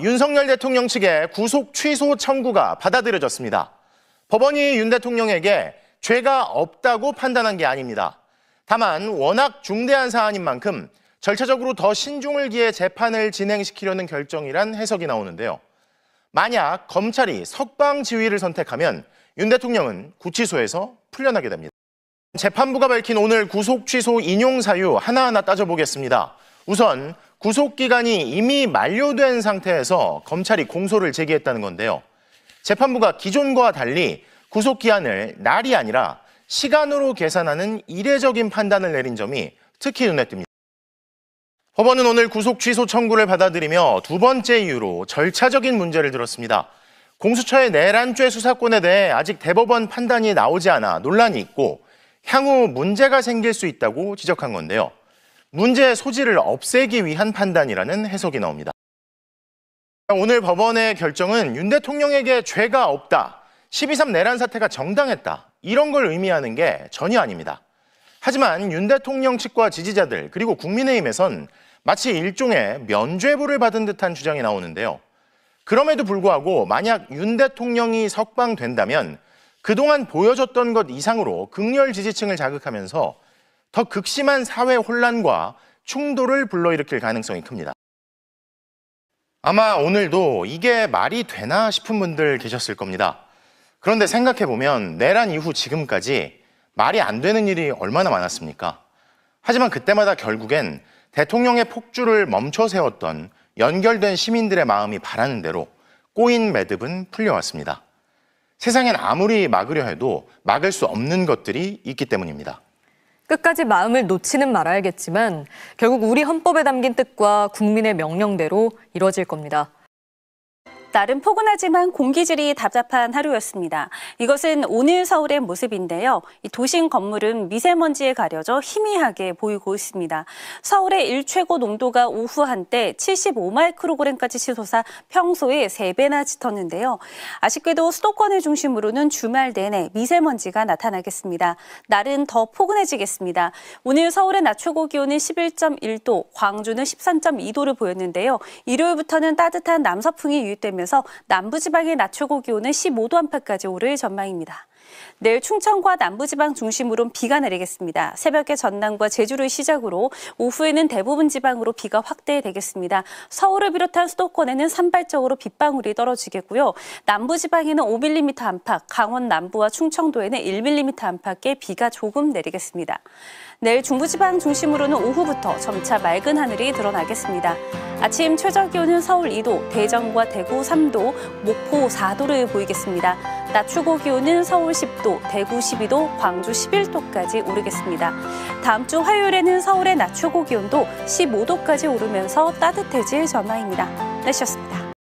윤석열 대통령 측의 구속 취소 청구가 받아들여졌습니다. 법원이 윤 대통령에게 죄가 없다고 판단한 게 아닙니다. 다만 워낙 중대한 사안인 만큼 절차적으로 더 신중을 기해 재판을 진행시키려는 결정이란 해석이 나오는데요. 만약 검찰이 석방 지휘를 선택하면 윤 대통령은 구치소에서 풀려나게 됩니다. 재판부가 밝힌 오늘 구속 취소 인용 사유 하나하나 따져보겠습니다. 우선 구속기간이 이미 만료된 상태에서 검찰이 공소를 제기했다는 건데요. 재판부가 기존과 달리 구속기한을 날이 아니라 시간으로 계산하는 이례적인 판단을 내린 점이 특히 눈에 띕니다. 법원은 오늘 구속 취소 청구를 받아들이며 두 번째 이유로 절차적인 문제를 들었습니다. 공수처의 내란죄 수사권에 대해 아직 대법원 판단이 나오지 않아 논란이 있고 향후 문제가 생길 수 있다고 지적한 건데요. 문제의 소지를 없애기 위한 판단이라는 해석이 나옵니다. 오늘 법원의 결정은 윤 대통령에게 죄가 없다, 12.3 내란 사태가 정당했다, 이런 걸 의미하는 게 전혀 아닙니다. 하지만 윤 대통령 측과 지지자들 그리고 국민의힘에선 마치 일종의 면죄부를 받은 듯한 주장이 나오는데요. 그럼에도 불구하고 만약 윤 대통령이 석방된다면 그동안 보여줬던 것 이상으로 극렬 지지층을 자극하면서 더 극심한 사회 혼란과 충돌을 불러일으킬 가능성이 큽니다. 아마 오늘도 이게 말이 되나 싶은 분들 계셨을 겁니다. 그런데 생각해보면 내란 이후 지금까지 말이 안 되는 일이 얼마나 많았습니까? 하지만 그때마다 결국엔 대통령의 폭주를 멈춰 세웠던 연결된 시민들의 마음이 바라는 대로 꼬인 매듭은 풀려왔습니다. 세상엔 아무리 막으려 해도 막을 수 없는 것들이 있기 때문입니다. 끝까지 마음을 놓지는 말아야겠지만 결국 우리 헌법에 담긴 뜻과 국민의 명령대로 이뤄질 겁니다. 나름 포근하지만 공기질이 답답한 하루였습니다. 이것은 오늘 서울의 모습인데요. 이 도심 건물은 미세먼지에 가려져 희미하게 보이고 있습니다. 서울의 일최고 농도가 오후 한때 75마이크로그램까지 치솟아 평소의 3배나 짙었는데요. 아쉽게도 수도권을 중심으로는 주말 내내 미세먼지가 나타나겠습니다. 날은 더 포근해지겠습니다. 오늘 서울의 낮 최고 기온은 11.1도, 광주는 13.2도를 보였는데요. 일요일부터는 따뜻한 남서풍이 유입되면서 남부지방의 낮 최고 기온은 15도 안팎까지 오를 전망입니다. 내일 충청과 남부지방 중심으로 비가 내리겠습니다. 새벽에 전남과 제주를 시작으로 오후에는 대부분 지방으로 비가 확대되겠습니다. 서울을 비롯한 수도권에는 산발적으로 빗방울이 떨어지겠고요. 남부지방에는 5mm 안팎, 강원 남부와 충청도에는 1mm 안팎의 비가 조금 내리겠습니다. 내일 중부지방 중심으로는 오후부터 점차 맑은 하늘이 드러나겠습니다. 아침 최저 기온은 서울 2도, 대전과 대구 3도, 목포 4도를 보이겠습니다. 낮 최고 기온은 서울 10도, 대구 12도, 광주 11도까지 오르겠습니다. 다음 주 화요일에는 서울의 낮 최고 기온도 15도까지 오르면서 따뜻해질 전망입니다. 날씨였습니다.